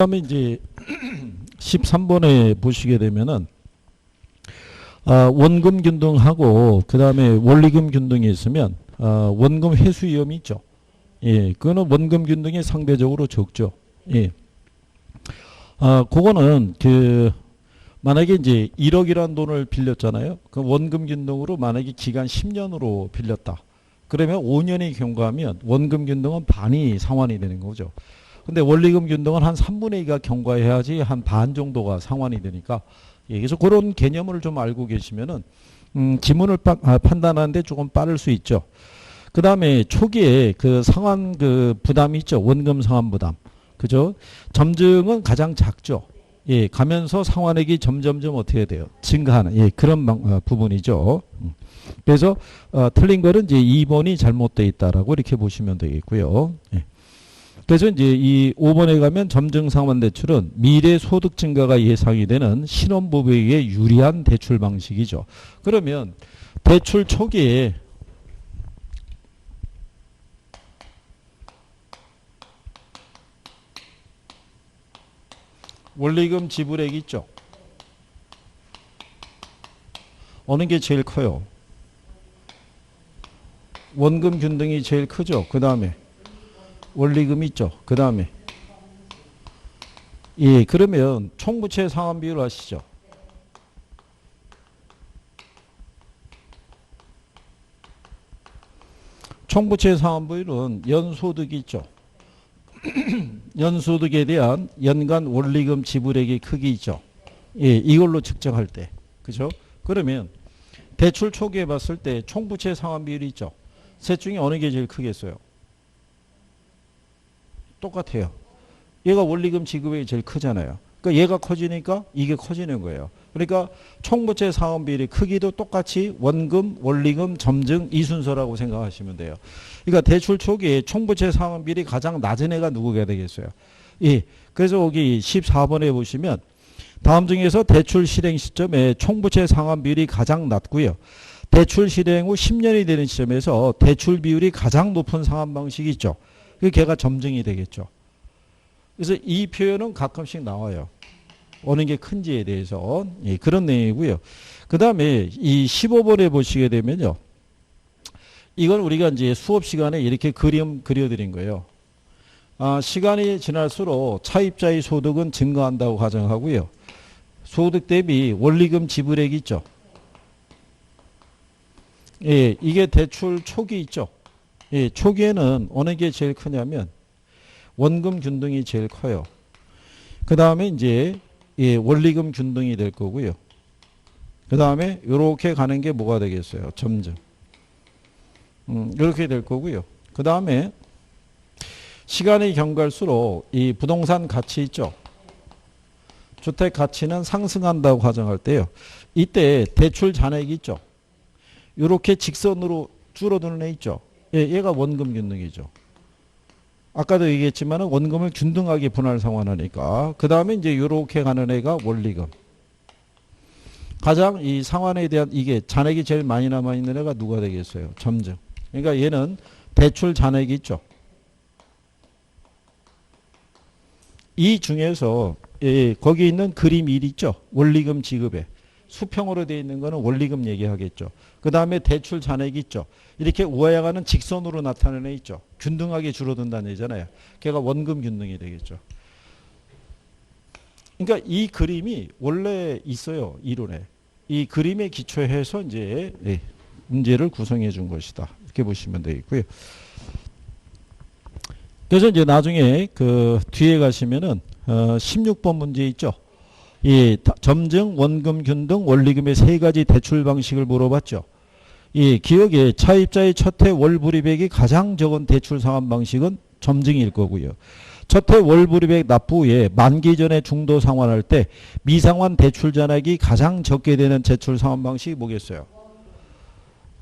그다음에 이제 13번에 보시게 되면은 원금 균등하고 그다음에 원리금 균등이 있으면 원금 회수 위험이 있죠. 예, 그거는 원금 균등이 상대적으로 적죠. 예. 그거는 만약에 이제 1억이라는 돈을 빌렸잖아요. 그 원금 균등으로 만약에 기간 10년으로 빌렸다. 그러면 5년이 경과하면 원금 균등은 반이 상환이 되는 거죠. 근데 원리금 균등은 한 3분의 2가 경과해야지 한 반 정도가 상환이 되니까, 예, 그래서 그런 개념을 좀 알고 계시면은 지문을 판단하는데 조금 빠를 수 있죠. 그 다음에 초기에 그 상환 부담이 있죠. 원금 상환 부담. 그죠? 점증은 가장 작죠. 예, 가면서 상환액이 점점점 어떻게 돼요? 증가하는, 예, 그런 부분이죠. 그래서 틀린 거는 이제 2번이 잘못되어 있다라고 이렇게 보시면 되겠고요. 예. 그래서 이제 이 5번에 가면 점증상환 대출은 미래 소득 증가가 예상이 되는 신혼부부에게 유리한 대출 방식이죠. 그러면 대출 초기에 원리금 지불액 있죠. 어느 게 제일 커요? 원금 균등이 제일 크죠. 그 다음에 원리금 있죠. 그 다음에, 예, 그러면 총부채 상환 비율 아시죠? 총부채 상환 비율은 연소득이 있죠. 연소득에 대한 연간 원리금 지불액의 크기 있죠. 예, 이걸로 측정할 때. 그죠? 그러면 대출 초기에 봤을 때 총부채 상환 비율이 있죠. 셋 중에 어느 게 제일 크겠어요? 똑같아요. 얘가 원리금 지급액이 제일 크잖아요. 그러니까 얘가 커지니까 이게 커지는 거예요. 그러니까 총부채 상환 비율의 크기도 똑같이 원금, 원리금, 점증 이 순서라고 생각하시면 돼요. 그러니까 대출 초기에 총부채 상환 비율이 가장 낮은 애가 누구가 되겠어요? 예. 그래서 여기 14번에 보시면 다음 중에서 대출 실행 시점에 총부채 상환 비율이 가장 낮고요. 대출 실행 후 10년이 되는 시점에서 대출 비율이 가장 높은 상환 방식이 있죠. 그 걔가 점증이 되겠죠. 그래서 이 표현은 가끔씩 나와요. 어느 게 큰지에 대해서. 예, 그런 내용이고요. 그 다음에 이 15번에 보시게 되면요. 이건 우리가 이제 수업 시간에 이렇게 그림 그려드린 거예요. 시간이 지날수록 차입자의 소득은 증가한다고 가정하고요. 소득 대비 원리금 지불액이 있죠. 예, 이게 대출 초기 있죠. 예, 초기에는 어느 게 제일 크냐면 원금 균등이 제일 커요. 그 다음에 이제 예, 원리금 균등이 될 거고요. 그 다음에 이렇게 가는 게 뭐가 되겠어요? 점점. 이렇게 될 거고요. 그 다음에 시간이 경과할수록 이 부동산 가치 있죠. 주택 가치는 상승한다고 가정할 때요. 이때 대출 잔액이 있죠. 이렇게 직선으로 줄어드는 애 있죠. 예, 얘가 원금 균등이죠. 아까도 얘기했지만 원금을 균등하게 분할 상환하니까. 그 다음에 이제 이렇게 가는 애가 원리금. 가장 이 상환에 대한 이게 잔액이 제일 많이 남아있는 애가 누가 되겠어요? 점증. 그러니까 얘는 대출 잔액이 있죠. 이 중에서 예, 거기 있는 그림 1 있죠. 원리금 지급에. 수평으로 되어 있는 거는 원리금 얘기하겠죠. 그 다음에 대출 잔액이 있죠. 이렇게 우하향하는 직선으로 나타내는 애 있죠. 균등하게 줄어든다는 얘기잖아요. 걔가 원금 균등이 되겠죠. 그러니까 이 그림이 원래 있어요. 이론에. 이 그림에 기초해서 이제 예, 문제를 구성해 준 것이다. 이렇게 보시면 되겠고요. 그래서 이제 나중에 그 뒤에 가시면은 16번 문제 있죠. 이 점증, 원금 균등, 원리금의 세 가지 대출 방식을 물어봤죠. 이 기억에 차입자의 첫해 월 불이백이 가장 적은 대출 상환 방식은 점증일 거고요. 첫해 월 불이백 납부 후에 만기 전에 중도 상환할 때 미상환 대출 잔액이 가장 적게 되는 대출 상환 방식이 뭐겠어요?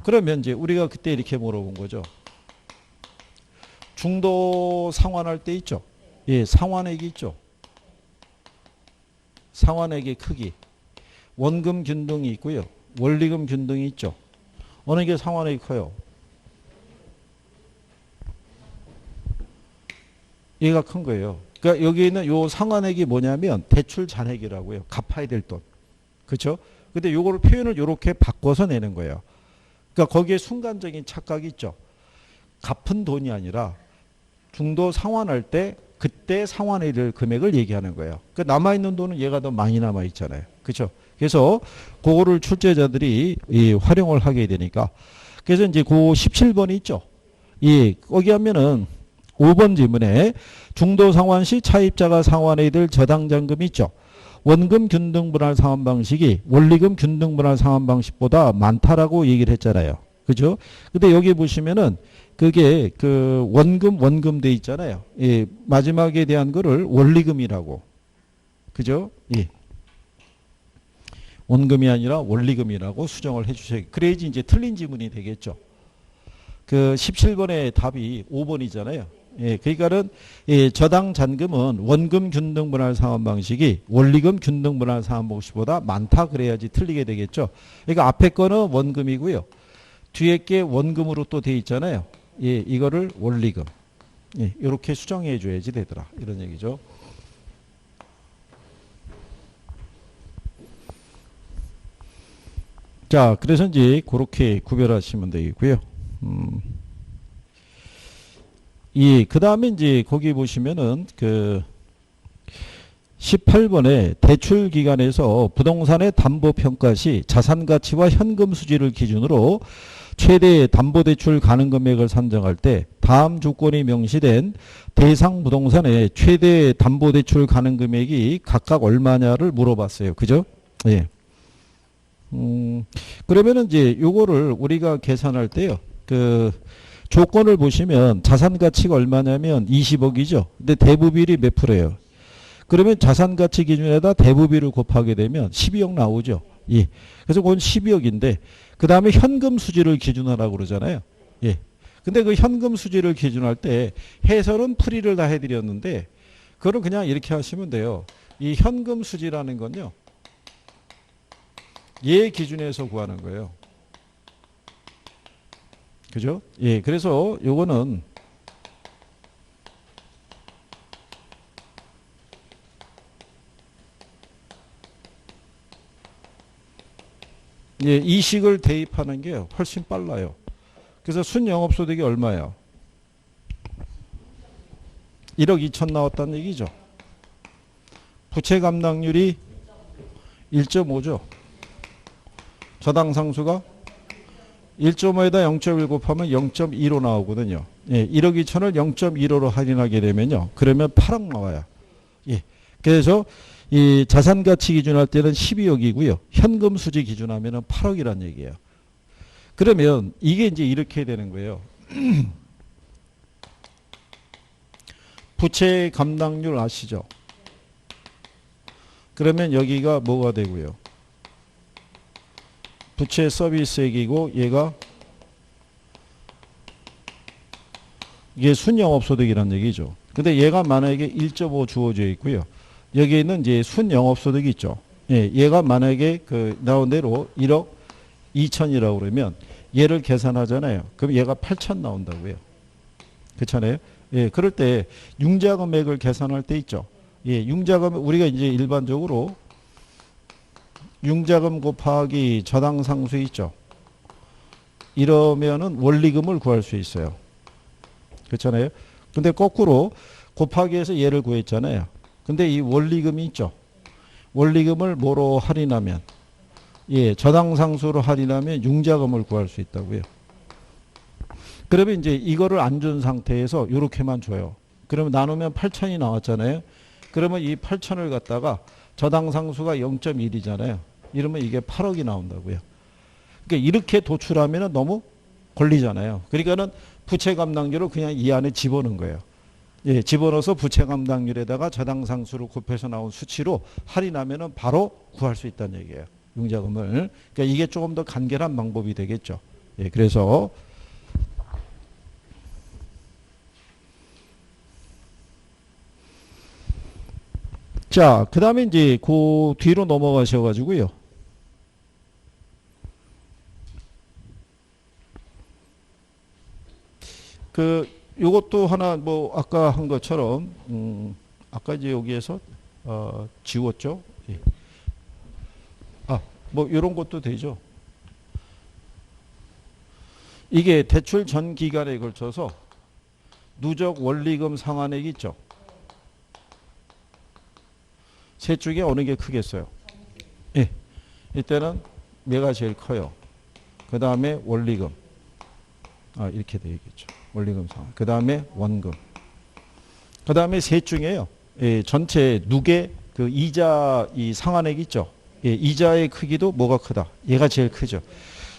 그러면 이제 우리가 그때 이렇게 물어본 거죠. 중도 상환할 때 있죠. 예, 상환액이 있죠. 상환액의 크기, 원금 균등이 있고요. 원리금 균등이 있죠. 어느 게 상환액이 커요? 얘가 큰 거예요. 그러니까 여기 있는 요 상환액이 뭐냐면 대출 잔액이라고요. 갚아야 될 돈. 그렇죠? 근데 요거를 표현을 요렇게 바꿔서 내는 거예요. 그러니까 거기에 순간적인 착각이 있죠. 갚은 돈이 아니라 중도 상환할 때 그때 상환해야 될 금액을 얘기하는 거예요. 그러니까 남아있는 돈은 얘가 더 많이 남아있잖아요. 그렇죠? 그래서 그거를 출제자들이 활용을 하게 되니까 그래서 이제 그 17번이 있죠. 거기 하면은 5번 지문에 중도 상환 시 차입자가 상환해야 될 저당장금이 있죠. 원금 균등 분할 상환 방식이 원리금 균등 분할 상환 방식보다 많다라고 얘기를 했잖아요. 그죠? 근데 여기 보시면은 그게 그 원금 돼 있잖아요. 마지막에 대한 거를 원리금이라고. 그죠? 원금이 아니라 원리금이라고 수정을 해 주셔야, 그래야지 이제 틀린 지문이 되겠죠. 그 17번의 답이 5번이잖아요. 그러니까는 저당 잔금은 원금 균등 분할 상환 방식이 원리금 균등 분할 상환 방식보다 많다 그래야지 틀리게 되겠죠. 그러니까 앞에 거는 원금이고요. 뒤에 게 원금으로 또 돼 있잖아요. 이거를 원리금. 이렇게 수정해 줘야지 되더라. 이런 얘기죠. 자, 그래서 이제 그렇게 구별하시면 되겠고요. 그 다음에 이제 거기 보시면은 그 18번에 대출 기간에서 부동산의 담보 평가 시 자산 가치와 현금 수지를 기준으로 최대 담보대출 가능 금액을 산정할 때 다음 조건이 명시된 대상 부동산의 최대 담보대출 가능 금액이 각각 얼마냐를 물어봤어요. 그죠? 그러면은 이제 요거를 우리가 계산할 때요. 그 조건을 보시면 자산 가치가 얼마냐면 20억이죠. 근데 대부비율이 몇 프로예요? 그러면 자산 가치 기준에다 대부비를 곱하게 되면 12억 나오죠. 그래서 그건 12억인데 그 다음에 현금 수지를 기준하라고 그러잖아요. 근데 그 현금 수지를 기준할 때 해설은 풀이를 다 해드렸는데 그거는 그냥 이렇게 하시면 돼요. 이 현금 수지라는 건요. 얘 기준에서 구하는 거예요. 그죠? 그래서 요거는 이식을 대입하는 게 훨씬 빨라요. 그래서 순영업소득이 얼마예요? 1억 2천 나왔다는 얘기죠. 부채 감당률이 1.5죠. 저당 상수가 1.5에다 0.1 곱하면 0.25 나오거든요. 1억 2천을 0.15로 할인하게 되면요. 그러면 8억 나와요. 그래서 이 자산 가치 기준할 때는 12억이고요. 현금 수지 기준하면은 8억이란 얘기예요. 그러면 이게 이제 이렇게 되는 거예요. 부채 감당률 아시죠? 그러면 여기가 뭐가 되고요? 부채 서비스액이고 얘가 이게 순영업소득이란 얘기죠. 근데 얘가 만약에 1.5 주어져 있고요. 여기에는 이제 순영업소득이 있죠. 얘가 만약에 그 나온 대로 1억 2천이라고 그러면 얘를 계산하잖아요. 그럼 얘가 8천 나온다고요. 그렇잖아요. 그럴 때 융자 금액을 계산할 때 있죠. 융자금 우리가 이제 일반적으로 융자금 곱하기 저당 상수 있죠. 이러면은 원리금을 구할 수 있어요. 그렇잖아요. 근데 거꾸로 곱하기해서 얘를 구했잖아요. 근데 이 원리금이 있죠. 원리금을 뭐로 할인하면 저당 상수로 할인하면 융자금을 구할 수 있다고요. 그러면 이제 이거를 안 준 상태에서 이렇게만 줘요. 그러면 나누면 8천이 나왔잖아요. 그러면 이 8천을 갖다가 저당 상수가 0.1이잖아요. 이러면 이게 8억이 나온다고요. 그러니까 이렇게 도출하면 너무 걸리잖아요. 그러니까는 부채 감당률을 그냥 이 안에 집어넣은 거예요. 집어넣어서 부채 감당률에다가 저당 상수를 곱해서 나온 수치로 할인하면은 바로 구할 수 있다는 얘기예요. 융자금을. 그러니까 이게 조금 더 간결한 방법이 되겠죠. 그래서 자, 그 다음에 이제 그 뒤로 넘어가셔가지고요. 요것도 하나 뭐 아까 한 것처럼 아까 이제 여기에서 지웠죠. 예. 뭐 이런 것도 되죠. 이게 대출 전 기간에 걸쳐서 누적 원리금 상환액 있죠. 셋 중에 어느 게 크겠어요? 예. 이때는 얘가 제일 커요. 그 다음에 원리금. 이렇게 되겠죠. 원리금 상환. 그 다음에 원금. 그 다음에 셋 중에요. 예, 전체 누계 그 이자 이 상환액 있죠. 예, 이자의 크기도 뭐가 크다? 얘가 제일 크죠.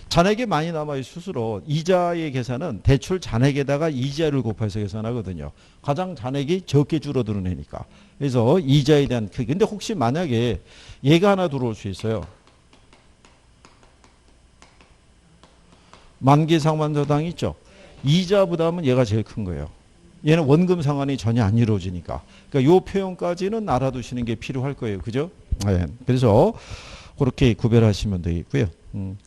잔액이 많이 남아있을수록 이자의 계산은 대출 잔액에다가 이자를 곱해서 계산하거든요. 가장 잔액이 적게 줄어드는 애니까. 그래서 이자에 대한 크기. 근데 혹시 만약에 얘가 하나 들어올 수 있어요. 만기 상환저당 있죠. 이자 부담은 얘가 제일 큰 거예요. 얘는 원금 상환이 전혀 안 이루어지니까. 그러니까 요 표현까지는 알아두시는 게 필요할 거예요. 그죠? 네. 그래서 그렇게 구별하시면 되겠고요.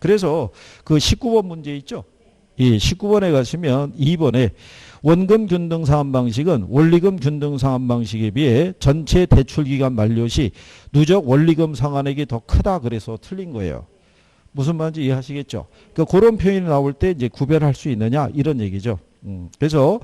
그래서 그 19번 문제 있죠? 이 19번에 가시면 2번에 원금 균등 상환 방식은 원리금 균등 상환 방식에 비해 전체 대출 기간 만료 시 누적 원리금 상환액이 더 크다 그래서 틀린 거예요. 무슨 말인지 이해하시겠죠? 그러니까 그런 표현이 나올 때 이제 구별할 수 있느냐 이런 얘기죠. 그래서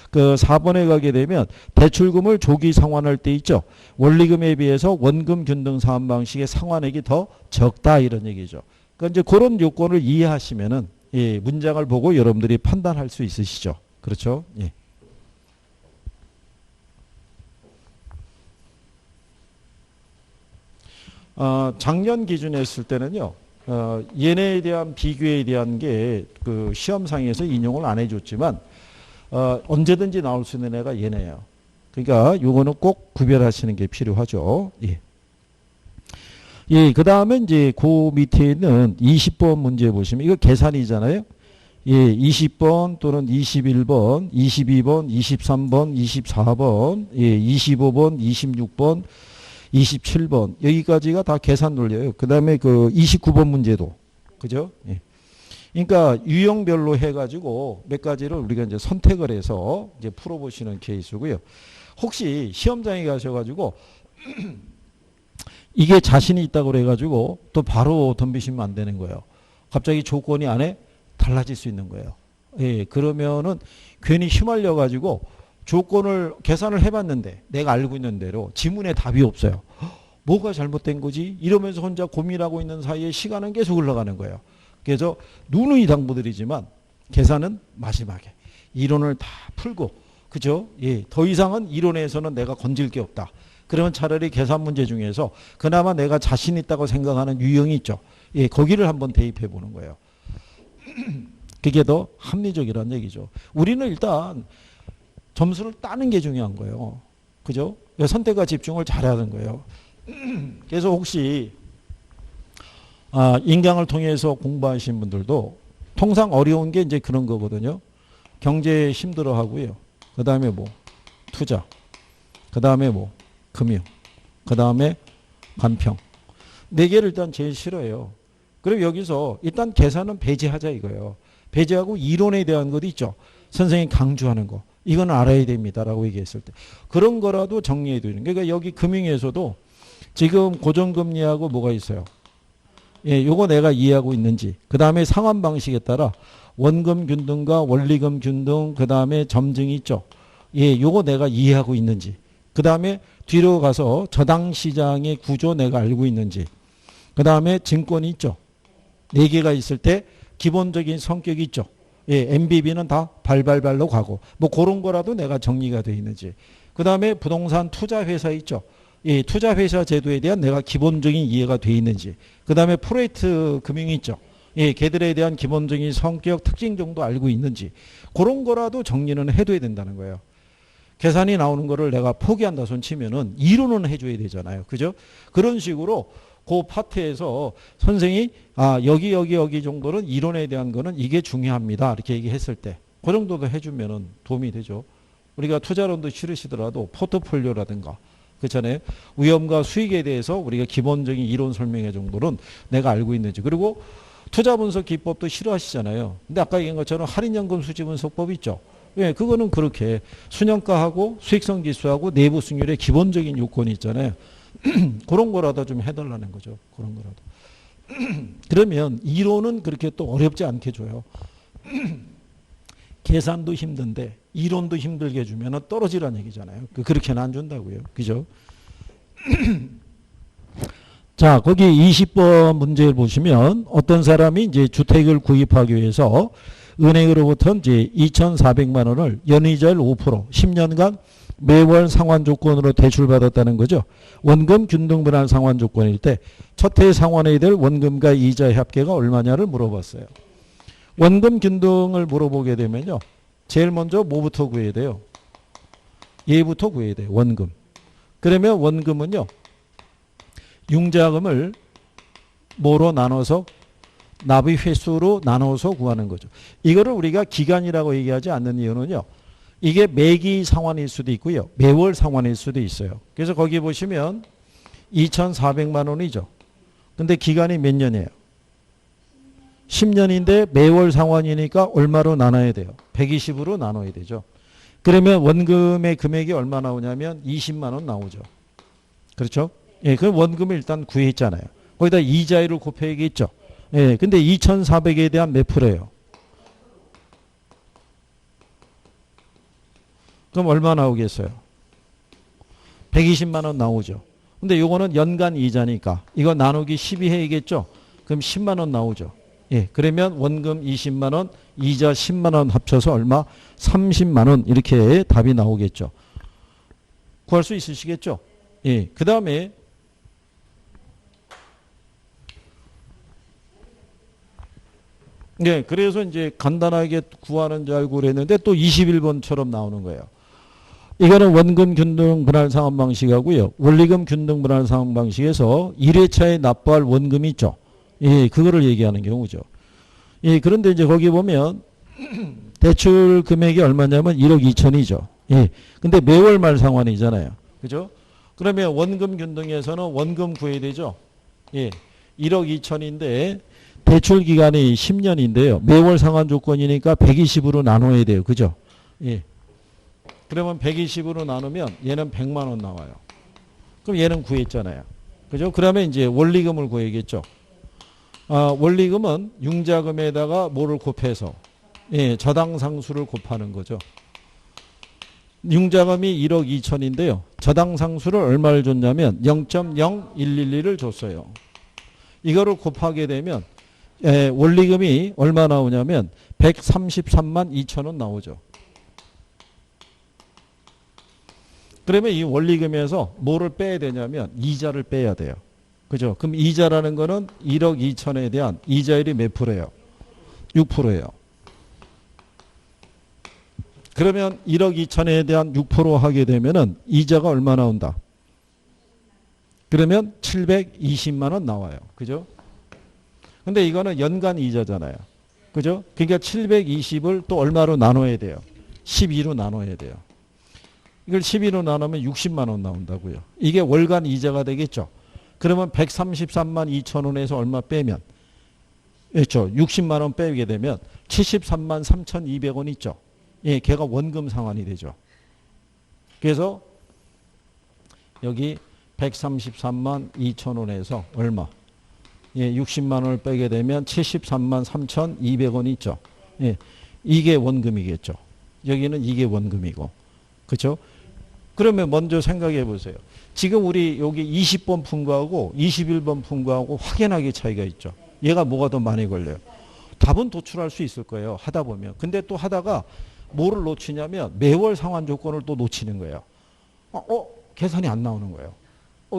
그 4번에 가게 되면 대출금을 조기 상환할 때 있죠. 원리금에 비해서 원금 균등 상환 방식의 상환액이 더 적다 이런 얘기죠. 그러니까 이제 그런 요건을 이해하시면은 예, 문장을 보고 여러분들이 판단할 수 있으시죠. 그렇죠? 예. 작년 기준에 했을 때는요. 얘네에 대한 비교에 대한 게 그 시험상에서 인용을 안 해줬지만 언제든지 나올 수 있는 애가 얘네예요. 그러니까 요거는 꼭 구별하시는 게 필요하죠. 예. 예, 그 다음에 이제 그 밑에 있는 20번 문제 보시면 이거 계산이잖아요. 예, 20번 또는 21번, 22번, 23번, 24번, 예, 25번, 26번, 27번 여기까지가 다 계산 논리예요. 그 다음에 그 29번 문제도 그죠? 예. 그러니까 유형별로 해가지고 몇 가지를 우리가 이제 선택을 해서 이제 풀어보시는 케이스고요. 혹시 시험장에 가셔가지고 이게 자신이 있다고 그래가지고 또 바로 덤비시면 안 되는 거예요. 갑자기 조건이 안에 달라질 수 있는 거예요. 예, 그러면은 괜히 휘말려가지고 조건을 계산을 해봤는데 내가 알고 있는 대로 지문에 답이 없어요. 뭐가 잘못된 거지? 이러면서 혼자 고민하고 있는 사이에 시간은 계속 흘러가는 거예요. 그래서 누누이 당부드리지만 계산은 마지막에 이론을 다 풀고 그죠? 예, 더 이상은 이론에서는 내가 건질 게 없다. 그러면 차라리 계산 문제 중에서 그나마 내가 자신 있다고 생각하는 유형이 있죠. 예, 거기를 한번 대입해 보는 거예요. 그게 더 합리적이라는 얘기죠. 우리는 일단 점수를 따는 게 중요한 거예요. 그죠? 선택과 집중을 잘하는 거예요. 그래서 혹시 인강을 통해서 공부하신 분들도 통상 어려운 게 이제 그런 거거든요. 경제에 힘들어 하고요. 그 다음에 뭐 투자, 그 다음에 뭐 금융, 그 다음에 간평. 네 개를 일단 제일 싫어해요. 그리고 여기서 일단 계산은 배제하자 이거예요. 배제하고 이론에 대한 것도 있죠. 선생님이 강조하는 거. 이건 알아야 됩니다라고 얘기했을 때. 그런 거라도 정리해 두는. 그러니까 여기 금융에서도 지금 고정금리하고 뭐가 있어요? 예, 요거 내가 이해하고 있는지. 그 다음에 상환 방식에 따라 원금 균등과 원리금 균등, 그 다음에 점증이 있죠. 예, 요거 내가 이해하고 있는지. 그 다음에 뒤로 가서 저당 시장의 구조 내가 알고 있는지. 그 다음에 증권이 있죠. 네 개가 있을 때 기본적인 성격이 있죠. 예, MBB는 다 발발발로 가고 뭐 그런 거라도 내가 정리가 되어 있는지. 그 다음에 부동산 투자회사 있죠. 예, 투자회사 제도에 대한 내가 기본적인 이해가 되어 있는지. 그 다음에 프로젝트 금융이 있죠. 예, 걔들에 대한 기본적인 성격 특징 정도 알고 있는지. 그런 거라도 정리는 해둬야 된다는 거예요. 계산이 나오는 거를 내가 포기한다 손 치면은 이론은 해줘야 되잖아요. 그죠? 그런 식으로 그 파트에서 선생이 여기 정도는 이론에 대한 거는 이게 중요합니다. 이렇게 얘기했을 때 그 정도도 해주면은 도움이 되죠. 우리가 투자론도 싫으시더라도 포트폴리오라든가 그렇잖아요. 위험과 수익에 대해서 우리가 기본적인 이론 설명회 정도는 내가 알고 있는지. 그리고 투자 분석 기법도 싫어하시잖아요. 근데 아까 얘기한 것처럼 할인연금 수지 분석법 있죠. 예, 그거는 그렇게 순영가하고 수익성 지수하고 내부 수익률의 기본적인 요건이 있잖아요. 그런 거라도 좀 해달라는 거죠. 그런 거라도. 그러면 이론은 그렇게 또 어렵지 않게 줘요. 계산도 힘든데 이론도 힘들게 주면 떨어지라는 얘기잖아요. 그렇게는 안 준다고요. 그죠? 자, 거기 20번 문제를 보시면 어떤 사람이 이제 주택을 구입하기 위해서 은행으로부터 이제 2,400만 원을 연이자율 5%, 10년간 매월 상환 조건으로 대출받았다는 거죠. 원금 균등분할 상환 조건일 때 첫 해 상환해야 될 원금과 이자의 합계가 얼마냐를 물어봤어요. 원금 균등을 물어보게 되면요. 제일 먼저 뭐부터 구해야 돼요? 얘부터 구해야 돼요. 원금. 그러면 원금은요. 융자금을 뭐로 나눠서 납입 횟수로 나눠서 구하는 거죠. 이거를 우리가 기간이라고 얘기하지 않는 이유는요. 이게 매기 상환일 수도 있고요. 매월 상환일 수도 있어요. 그래서 거기 보시면 2,400만 원이죠. 근데 기간이 몇 년이에요? 10년인데 매월 상환이니까 얼마로 나눠야 돼요? 120으로 나눠야 되죠. 그러면 원금의 금액이 얼마 나오냐면 20만 원 나오죠. 그렇죠? 예, 그럼 원금을 일단 구했잖아요. 거기다 이자율을 곱해야겠죠. 예, 근데 2,400에 대한 몇 프로예요? 그럼 얼마 나오겠어요? 120만 원 나오죠. 근데 요거는 연간 이자니까 이거 나누기 12해야겠죠. 그럼 10만 원 나오죠. 예, 그러면 원금 20만 원, 이자 10만 원 합쳐서 얼마? 30만 원 이렇게 답이 나오겠죠. 구할 수 있으시겠죠? 예, 그 다음에 네, 그래서 이제 간단하게 구하는 줄 알고 그랬는데 또 21번처럼 나오는 거예요. 이거는 원금 균등 분할 상환 방식하고요. 원리금 균등 분할 상환 방식에서 1회차에 납부할 원금이 있죠. 예, 그거를 얘기하는 경우죠. 예, 그런데 이제 거기 보면 대출 금액이 얼마냐면 1억 2천이죠. 예. 근데 매월 말 상환이잖아요. 그죠? 그러면 원금 균등에서는 원금 구해야 되죠. 예. 1억 2천인데 대출 기간이 10년인데요. 매월 상환 조건이니까 120으로 나눠야 돼요. 그죠? 예. 그러면 120으로 나누면 얘는 100만 원 나와요. 그럼 얘는 구했잖아요. 그죠? 그러면 이제 원리금을 구해야겠죠. 원리금은 융자금에다가 뭐를 곱해서 예, 저당상수를 곱하는 거죠. 융자금이 1억 2천인데요. 저당상수를 얼마를 줬냐면 0.0112를 줬어요. 이거를 곱하게 되면 원리금이 얼마 나오냐면 133만 2천 원 나오죠. 그러면 이 원리금에서 뭐를 빼야 되냐면 이자를 빼야 돼요. 그죠? 그럼 이자라는 거는 1억 2천에 대한 이자율이 몇 프로예요? 6%예요. 그러면 1억 2천에 대한 6% 하게 되면은 이자가 얼마 나온다? 그러면 720만 원 나와요. 그죠? 근데 이거는 연간 이자잖아요. 그죠? 그러니까 720을 또 얼마로 나눠야 돼요? 12로 나눠야 돼요. 이걸 12로 나누면 60만 원 나온다고요. 이게 월간 이자가 되겠죠. 그러면 133만 2천 원에서 얼마 빼면 그렇죠. 60만 원 빼게 되면 73만 3,200원 있죠. 예, 걔가 원금 상환이 되죠. 그래서 여기 133만 2천 원에서 얼마? 예, 60만 원을 빼게 되면 73만 3,200원 있죠. 예, 이게 원금이겠죠. 여기는 이게 원금이고. 그렇죠? 그러면 먼저 생각해 보세요. 지금 우리 여기 20번 푼 거하고 21번 푼 거하고 확연하게 차이가 있죠. 얘가 뭐가 더 많이 걸려요? 답은 도출할 수 있을 거예요. 하다 보면. 근데 또 하다가 뭐를 놓치냐면 매월 상환 조건을 또 놓치는 거예요. 계산이 안 나오는 거예요.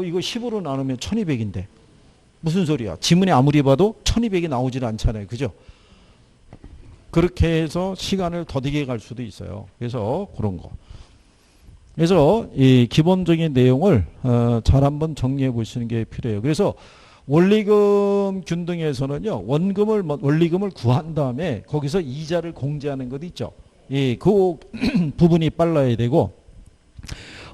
이거 10으로 나누면 1200인데. 무슨 소리야? 지문에 아무리 봐도 1200이 나오질 않잖아요. 그죠? 그렇게 해서 시간을 더디게 갈 수도 있어요. 그래서 그런 거. 그래서 이 기본적인 내용을 잘 한번 정리해 보시는 게 필요해요. 그래서 원리금 균등에서는요. 원리금을 구한 다음에 거기서 이자를 공제하는 것 있죠. 예, 그 부분이 빨라야 되고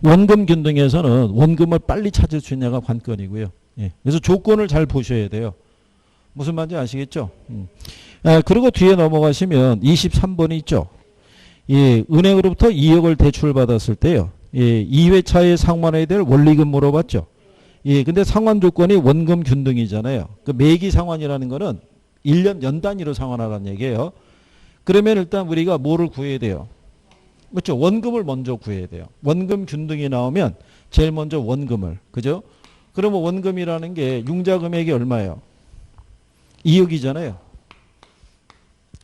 원금 균등에서는 원금을 빨리 찾을 수 있냐가 관건이고요. 예, 그래서 조건을 잘 보셔야 돼요. 무슨 말인지 아시겠죠? 그리고 뒤에 넘어가시면 23번이 있죠. 예, 은행으로부터 2억을 대출받았을 때요. 예, 2회차에 상환해야 될 원리금 물어봤죠. 예, 근데 상환 조건이 원금 균등이잖아요. 그 매기 상환이라는 거는 1년 연 단위로 상환하라는 얘기예요. 그러면 일단 우리가 뭐를 구해야 돼요? 그렇죠. 원금을 먼저 구해야 돼요. 원금 균등이 나오면 제일 먼저 원금을. 그죠? 그러면 원금이라는 게 융자 금액이 얼마예요? 2억이잖아요.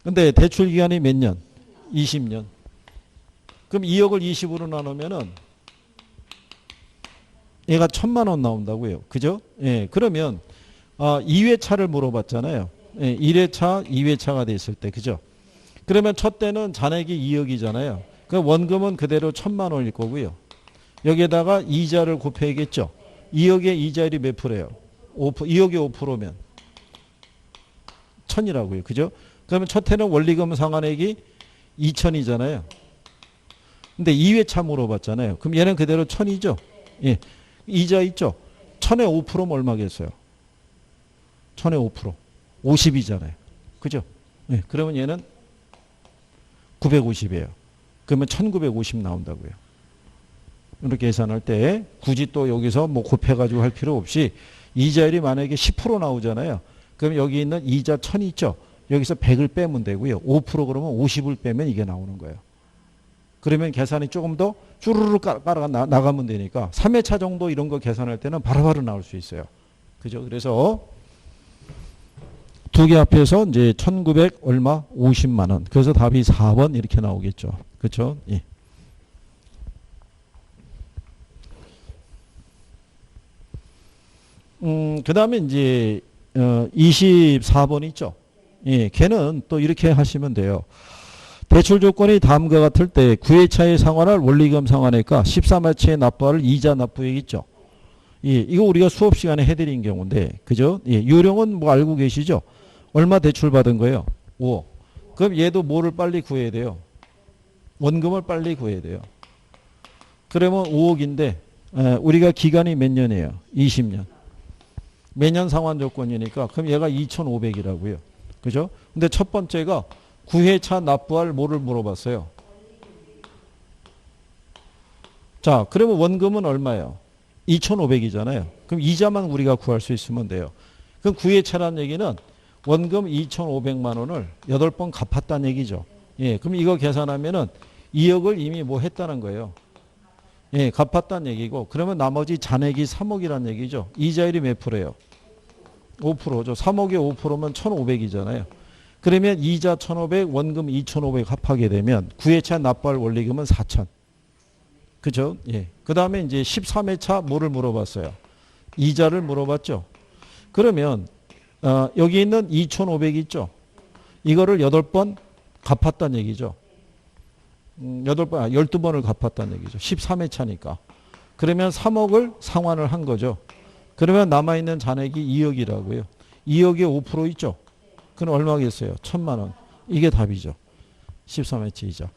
근데 대출 기간이 몇 년? 20년. 그럼 2억을 20으로 나누면은 얘가 1,000만 원 나온다고요. 그죠? 예. 그러면 2회차를 물어봤잖아요. 예, 1회차, 2회차가 됐을 때. 그죠? 그러면 첫 때는 잔액이 2억이잖아요. 그 원금은 그대로 1,000만 원일 거고요. 여기에다가 이자를 곱해야겠죠. 2억의 이자율이 몇 프로예요? 5%, 2억의 5%면 1,000이라고요. 그죠? 그러면 첫 해는 원리금 상환액이 2,000이잖아요. 근데 2회차 물어봤잖아요. 그럼 얘는 그대로 1,000이죠? 예. 이자 있죠? 1,000에 5%면 얼마겠어요? 1,000에 5%. 50이잖아요. 그죠? 예. 그러면 얘는 950이에요. 그러면 1,950 나온다고요. 이렇게 계산할 때 굳이 또 여기서 뭐 곱해가지고 할 필요 없이 이자율이 만약에 10% 나오잖아요. 그럼 여기 있는 이자 1,000 있죠? 여기서 100을 빼면 되고요. 5% 그러면 50을 빼면 이게 나오는 거예요. 그러면 계산이 조금 더 쭈르르 깔아 나가면 되니까 3회차 정도 이런 거 계산할 때는 바로바로 나올 수 있어요. 그죠? 그래서 두 개 합해서 이제 1,900 얼마? 50만 원. 그래서 답이 4번 이렇게 나오겠죠. 그렇죠? 예. 그 다음에 이제 24번 있죠. 예, 걔는 또 이렇게 하시면 돼요. 대출 조건이 다음과 같을 때 9회차에 상환할 원리금 상환액과 13회차에 납부할 이자 납부액 있죠. 예, 이거 우리가 수업 시간에 해드린 경우인데, 그죠? 예, 요령은 뭐 알고 계시죠? 얼마 대출 받은 거예요? 5억. 그럼 얘도 뭐를 빨리 구해야 돼요? 원금을 빨리 구해야 돼요. 그러면 5억인데 우리가 기간이 몇 년이에요? 20년. 매년 상환 조건이니까 그럼 얘가 2,500이라고요. 그죠? 근데 첫 번째가 9회차 납부할 뭐를 물어봤어요? 자, 그러면 원금은 얼마예요? 2,500이잖아요. 그럼 이자만 우리가 구할 수 있으면 돼요. 그럼 9회차라는 얘기는 원금 2,500만 원을 8번 갚았다는 얘기죠. 예, 그럼 이거 계산하면은 2억을 이미 뭐 했다는 거예요. 예, 갚았다는 얘기고, 그러면 나머지 잔액이 3억이라는 얘기죠. 이자율이 몇 프로예요? 5%죠. 3억에 5%면 1,500이잖아요. 그러면 이자 1,500, 원금 2,500 합하게 되면 9회차 납부할 원리금은 4,000. 그죠? 예. 그 다음에 이제 13회차 뭐를 물어봤어요? 이자를 물어봤죠. 그러면 여기 있는 2,500 있죠. 이거를 8번 갚았다는 얘기죠. 12번을 갚았다는 얘기죠. 13회차니까. 그러면 3억을 상환을 한 거죠. 그러면 남아있는 잔액이 2억이라고요. 2억에 5% 있죠. 그럼 얼마겠어요? 1,000만 원. 이게 답이죠. 13회차 이자.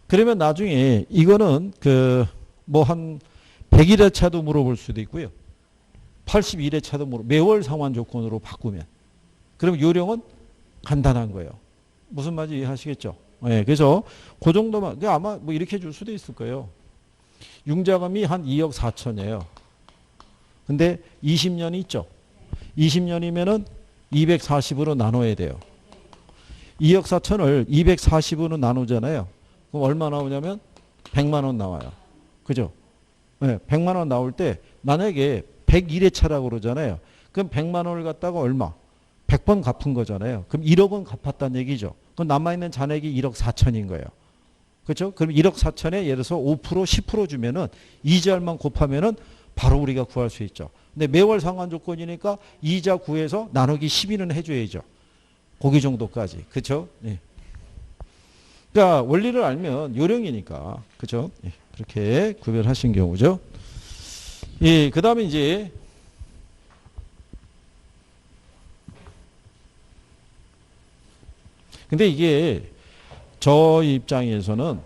그러면 나중에 이거는 뭐 한 100일회차도 물어볼 수도 있고요. 81회차도 매월 상환 조건으로 바꾸면. 그럼 요령은 간단한 거예요. 무슨 말인지 이해하시겠죠? 네, 그래서 그 정도만, 아마 뭐 이렇게 줄 수도 있을 거예요. 융자금이 한 2억 4천이에요. 근데 20년이 있죠. 20년이면은 240으로 나눠야 돼요. 2억 4천을 240으로 나누잖아요. 그럼 얼마 나오냐면 100만 원 나와요. 그죠? 네, 100만 원 나올 때 만약에 101회차라고 그러잖아요. 그럼 100만 원을 갖다가 얼마? 100번 갚은 거잖아요. 그럼 1억은 갚았다는 얘기죠. 그럼 남아있는 잔액이 1억 4천인 거예요. 그렇죠? 그럼 1억 4천에 예를 들어서 5%, 10% 주면은 이자율만 곱하면은 바로 우리가 구할 수 있죠. 근데 매월 상환 조건이니까 이자 구해서 나누기 12는 해줘야죠. 고기 정도까지. 그렇죠? 예. 그러니까 원리를 알면 요령이니까. 그렇죠? 예. 그렇게 구별하신 경우죠. 예. 그 다음에 이제 근데 이게 저 입장에서는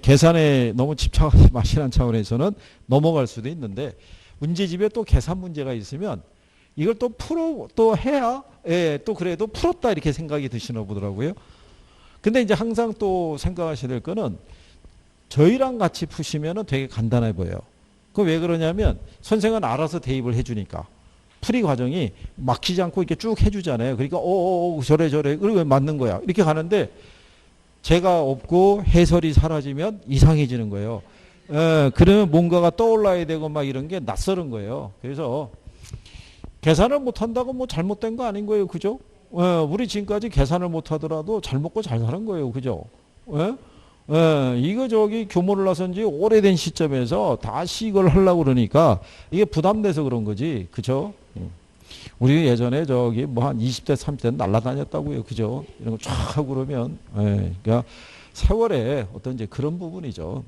계산에 너무 집착하지 마시라는 차원에서는 넘어갈 수도 있는데 문제집에 또 계산 문제가 있으면 이걸 또 해야 예, 또 그래도 풀었다 이렇게 생각이 드시나 보더라고요. 근데 이제 항상 또 생각하셔야 될 거는 저희랑 같이 푸시면은 되게 간단해 보여요. 그 왜 그러냐면 선생은 알아서 대입을 해주니까. 풀이 과정이 막히지 않고 이렇게 쭉 해주잖아요. 그러니까 저래 그리고 왜 맞는 거야. 이렇게 가는데 제가 없고 해설이 사라지면 이상해지는 거예요. 그러면 뭔가가 떠올라야 되고 막 이런 게 낯설은 거예요. 그래서 계산을 못한다고 뭐 잘못된 거 아닌 거예요. 그죠? 우리 지금까지 계산을 못하더라도 잘 먹고 잘 사는 거예요. 그죠? 이거 저기 교모를 나선지 오래된 시점에서 다시 이걸 하려고 그러니까 이게 부담돼서 그런 거지. 그죠? 우리 예전에 저기 뭐 한 20대, 30대 날라다녔다고요. 그죠? 이런 거 쫙 하고 그러면. 그러니까 세월에 어떤 이제 그런 부분이죠.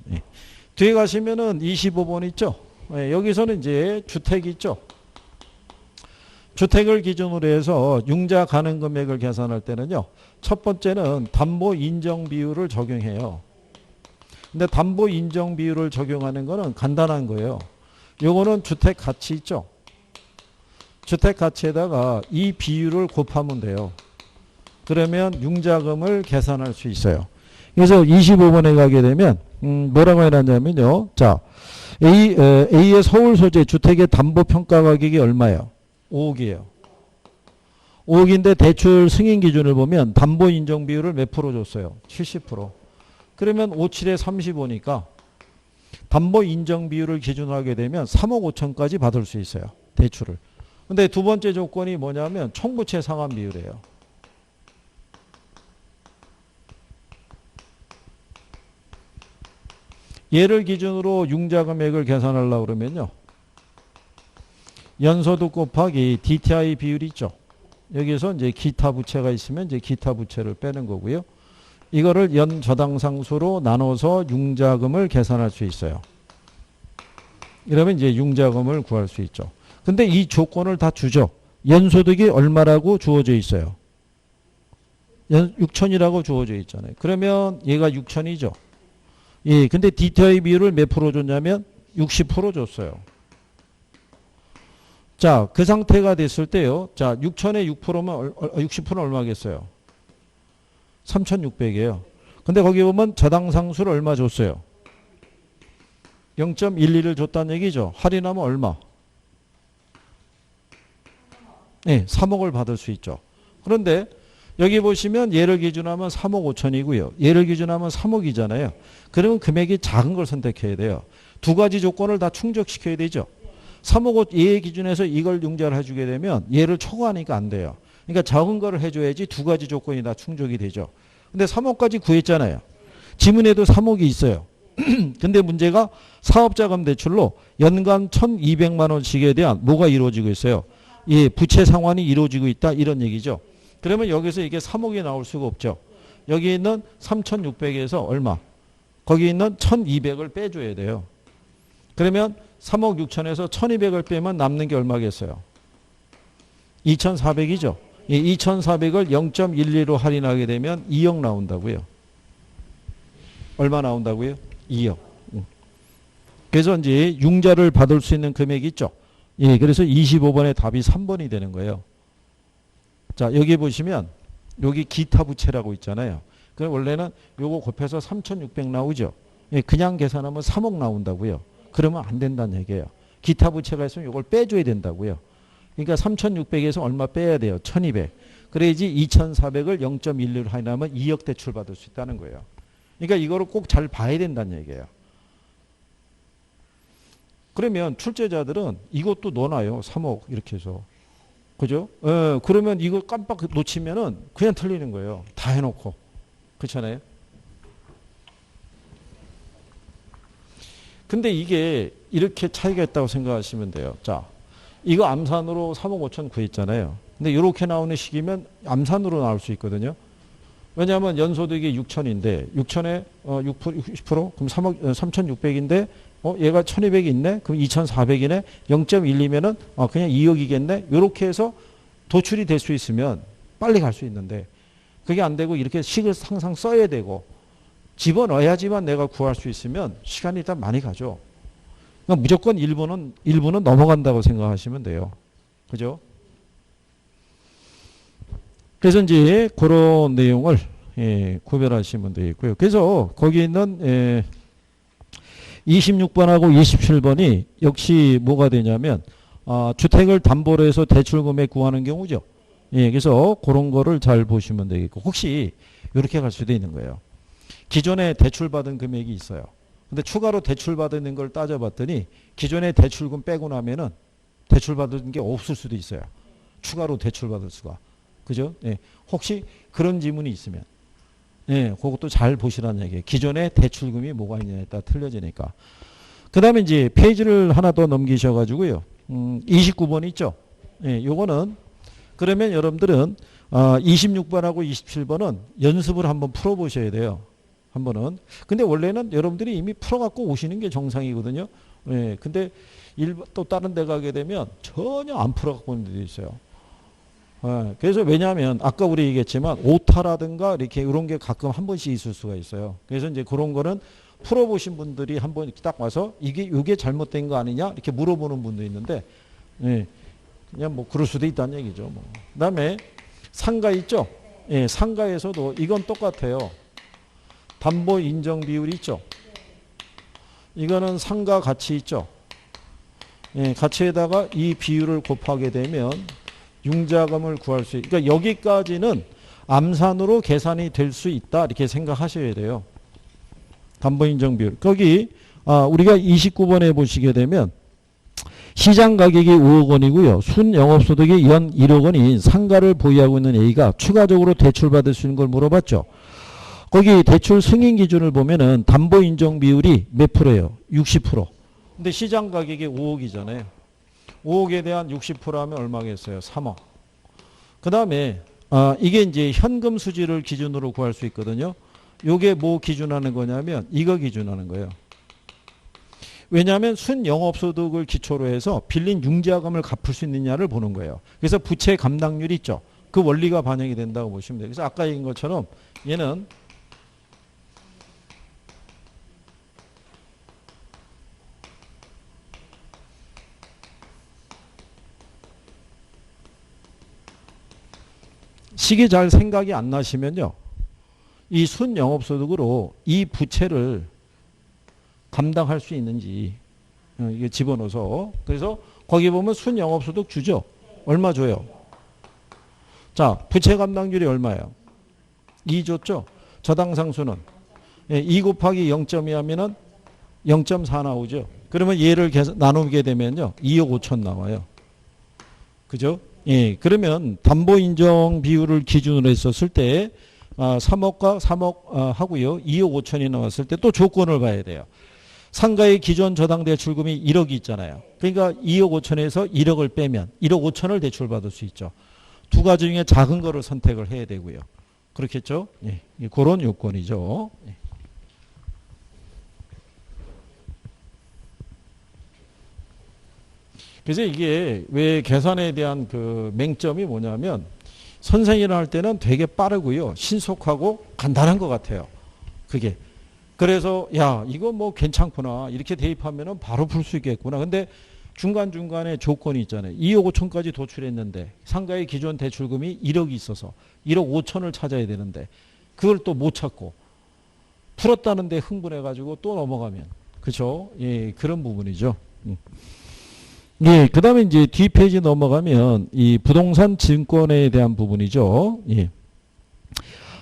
뒤에 가시면은 25번 있죠? 여기서는 이제 주택이 있죠? 주택을 기준으로 해서 융자 가능 금액을 계산할 때는요. 첫 번째는 담보 인정 비율을 적용해요. 근데 담보 인정 비율을 적용하는 거는 간단한 거예요. 요거는 주택 가치 있죠? 주택 가치에다가 이 비율을 곱하면 돼요. 그러면 융자금을 계산할 수 있어요. 그래서 25번에 가게 되면 뭐라고 해놨냐면요. 자, A의 서울 소재 주택의 담보 평가 가격이 얼마예요? 5억이에요. 5억인데 대출 승인 기준을 보면 담보 인정 비율을 몇 프로 줬어요? 70%. 그러면 57에 35니까 담보 인정 비율을 기준으로 하게 되면 3억 5천까지 받을 수 있어요. 대출을. 근데 두 번째 조건이 뭐냐면 총부채 상환 비율이에요. 얘를 기준으로 융자 금액을 계산하려고 그러면요. 연소득 곱하기 DTI 비율이 있죠. 여기서 이제 기타 부채가 있으면 이제 기타 부채를 빼는 거고요. 이거를 연 저당상수로 나눠서 융자금을 계산할 수 있어요. 이러면 이제 융자금을 구할 수 있죠. 근데 이 조건을 다 주죠. 연소득이 얼마라고 주어져 있어요. 6천이라고 주어져 있잖아요. 그러면 얘가 6천이죠. 예, 근데 DTI 비율을 몇 프로 줬냐면 60% 줬어요. 자, 그 상태가 됐을 때요. 자, 6천에 6%면 60%는 얼마겠어요? 3,600이에요. 근데 거기 보면 저당상수를 얼마 줬어요? 0.12를 줬다는 얘기죠. 할인하면 얼마? 네, 3억을 받을 수 있죠. 그런데 여기 보시면 얘를 기준하면 3억 5천이고요. 얘를 기준하면 3억이잖아요. 그러면 금액이 작은 걸 선택해야 돼요. 두 가지 조건을 다 충족시켜야 되죠. 3억 5, 얘 기준에서 이걸 융자를 해주게 되면 얘를 초과하니까 안 돼요. 그러니까 적은 거를 해줘야지 두 가지 조건이 다 충족이 되죠. 근데 3억까지 구했잖아요. 지문에도 3억이 있어요. 근데 문제가 사업자금 대출로 연간 1,200만 원씩에 대한 뭐가 이루어지고 있어요? 예, 부채 상환이 이루어지고 있다 이런 얘기죠. 그러면 여기서 이게 3억이 나올 수가 없죠. 여기 있는 3,600에서 얼마? 거기 있는 1,200을 빼줘야 돼요. 그러면 3억 6천에서 1,200을 빼면 남는 게 얼마겠어요? 2,400이죠. 이 2,400을 0.12로 할인하게 되면 2억 나온다고요. 얼마 나온다고요? 2억. 그래서 이제 융자를 받을 수 있는 금액이 있죠. 예, 그래서 25번의 답이 3번이 되는 거예요. 자, 여기 보시면 여기 기타 부채라고 있잖아요. 그 원래는 요거 곱해서 3,600 나오죠. 예, 그냥 계산하면 3억 나온다고요. 그러면 안 된다는 얘기예요. 기타 부채가 있으면 이걸 빼줘야 된다고요. 그러니까 3,600에서 얼마 빼야 돼요? 1,200. 그래야지 2,400을 0.12로 할인하면 2억 대출 받을 수 있다는 거예요. 그러니까 이거를 꼭 잘 봐야 된다는 얘기예요. 그러면 출제자들은 이것도 넣어놔요. 3억 이렇게 해서. 그죠? 그러면 이거 깜빡 놓치면은 그냥 틀리는 거예요. 다 해놓고. 그렇잖아요? 근데 이게 이렇게 차이가 있다고 생각하시면 돼요. 자, 이거 암산으로 3억 5천 구했잖아요. 근데 이렇게 나오는 식이면 암산으로 나올 수 있거든요. 왜냐하면 연소득이 6천인데 6천에 6%, 60%? 그럼 3,600인데 얘가 1,200이 있네? 그럼 2,400이네? 0.12면은 그냥 2억이겠네? 이렇게 해서 도출이 될 수 있으면 빨리 갈 수 있는데 그게 안 되고 이렇게 식을 항상 써야 되고 집어넣어야지만 내가 구할 수 있으면 시간이 일단 많이 가죠. 그러니까 무조건 일부는 넘어간다고 생각하시면 돼요. 그죠? 그래서 이제 그런 내용을 예, 구별하시면 되겠고요. 그래서 거기 있는 26번하고 27번이 역시 뭐가 되냐면 주택을 담보로 해서 대출금액 구하는 경우죠. 예, 그래서 그런 거를 잘 보시면 되겠고 혹시 이렇게 갈 수도 있는 거예요. 기존에 대출받은 금액이 있어요. 근데 추가로 대출받은 걸 따져봤더니 기존에 대출금 빼고 나면은 대출받은 게 없을 수도 있어요. 추가로 대출받을 수가. 그죠? 예, 혹시 그런 지문이 있으면 예, 그것도 잘 보시라는 얘기예요. 기존에 대출금이 뭐가 있냐에 따라 틀려지니까. 그 다음에 이제 페이지를 하나 더 넘기셔가지고요. 29번 있죠? 예, 요거는 그러면 여러분들은 26번하고 27번은 연습을 한번 풀어보셔야 돼요. 한 번은. 근데 원래는 여러분들이 이미 풀어갖고 오시는 게 정상이거든요. 예, 근데 또 다른 데 가게 되면 전혀 안 풀어갖고 오는 데도 있어요. 예, 그래서 왜냐하면 아까 우리 얘기했지만 오타라든가 이렇게 이런 게 가끔 한 번씩 있을 수가 있어요. 그래서 이제 그런 거는 풀어보신 분들이 한번 딱 와서 이게 잘못된 거 아니냐 이렇게 물어보는 분도 있는데 예, 그냥 뭐 그럴 수도 있다는 얘기죠. 뭐. 그다음에 상가 있죠. 예, 상가에서도 이건 똑같아요. 담보 인정 비율이 있죠. 이거는 상가 가치 있죠. 예, 가치에다가 이 비율을 곱하게 되면 융자금을 구할 수 있다. 그러니까 여기까지는 암산으로 계산이 될 수 있다. 이렇게 생각하셔야 돼요. 담보 인정 비율. 거기 우리가 29번에 보시게 되면 시장 가격이 5억 원이고요. 순 영업소득이 연 1억 원인 상가를 보유하고 있는 A가 추가적으로 대출받을 수 있는 걸 물어봤죠. 거기 대출 승인 기준을 보면은 담보 인정 비율이 몇 프로예요? 60%. 근데 시장 가격이 5억이잖아요. 5억에 대한 60% 하면 얼마겠어요? 3억. 그 다음에 이게 이제 현금 수지를 기준으로 구할 수 있거든요. 요게 뭐 기준하는 거냐면 이거 기준하는 거예요. 왜냐하면 순영업소득을 기초로 해서 빌린 융자금을 갚을 수 있느냐를 보는 거예요. 그래서 부채 감당률이 있죠. 그 원리가 반영이 된다고 보시면 돼요. 그래서 아까 얘기한 것처럼 얘는 시기 잘 생각이 안 나시면요. 이 순영업소득으로 이 부채를 감당할 수 있는지 이게 집어넣어서 그래서 거기 보면 순영업소득 주죠. 얼마 줘요? 자, 부채 감당률이 얼마예요? 2 줬죠. 저당상수는 2 곱하기 0.2 하면은 0.4 나오죠. 그러면 얘를 나누게 되면요. 2억 5천 나와요. 그죠? 예, 그러면 담보 인정 비율을 기준으로 했었을 때 3억과 3억 하고요. 2억 5천이 나왔을 때 또 조건을 봐야 돼요. 상가의 기존 저당 대출금이 1억이 있잖아요. 그러니까 2억 5천에서 1억을 빼면 1억 5천을 대출받을 수 있죠. 두 가지 중에 작은 거를 선택을 해야 되고요. 그렇겠죠? 예, 그런 요건이죠. 예. 그래서 이게 왜 계산에 대한 그 맹점이 뭐냐면 선생이라 할 때는 되게 빠르고요. 신속하고 간단한 것 같아요. 그게. 그래서 야 이거 뭐 괜찮구나. 이렇게 대입하면은 바로 풀 수 있겠구나. 근데 중간중간에 조건이 있잖아요. 2억 5천까지 도출했는데 상가의 기존 대출금이 1억이 있어서 1억 5천을 찾아야 되는데 그걸 또 못 찾고 풀었다는데 흥분해가지고 또 넘어가면 그렇죠? 예, 그런 부분이죠. 예, 그 다음에 이제 뒷페이지 넘어가면 이 부동산 증권에 대한 부분이죠. 예.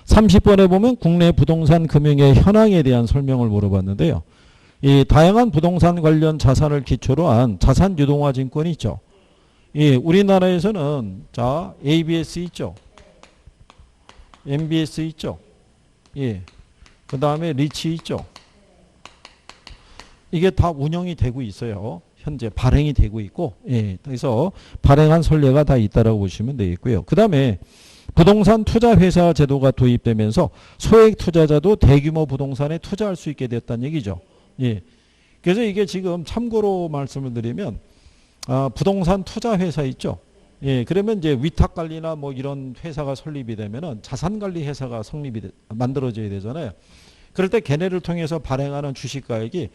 30번에 보면 국내 부동산 금융의 현황에 대한 설명을 물어봤는데요. 이 다양한 부동산 관련 자산을 기초로 한 자산 유동화 증권이 있죠. 예, 우리나라에서는 자, ABS 있죠. MBS 있죠. 예. 그 다음에 리치 있죠. 이게 다 운영이 되고 있어요. 현재 발행이 되고 있고, 예, 그래서 발행한 선례가 다 있다라고 보시면 되겠고요. 그 다음에 부동산 투자 회사 제도가 도입되면서 소액 투자자도 대규모 부동산에 투자할 수 있게 됐다는 얘기죠. 예, 그래서 이게 지금 참고로 말씀을 드리면 부동산 투자 회사 있죠. 예, 그러면 이제 위탁 관리나 뭐 이런 회사가 설립이 되면은 자산 관리 회사가 만들어져야 되잖아요. 그럴 때 걔네를 통해서 발행하는 주식가액이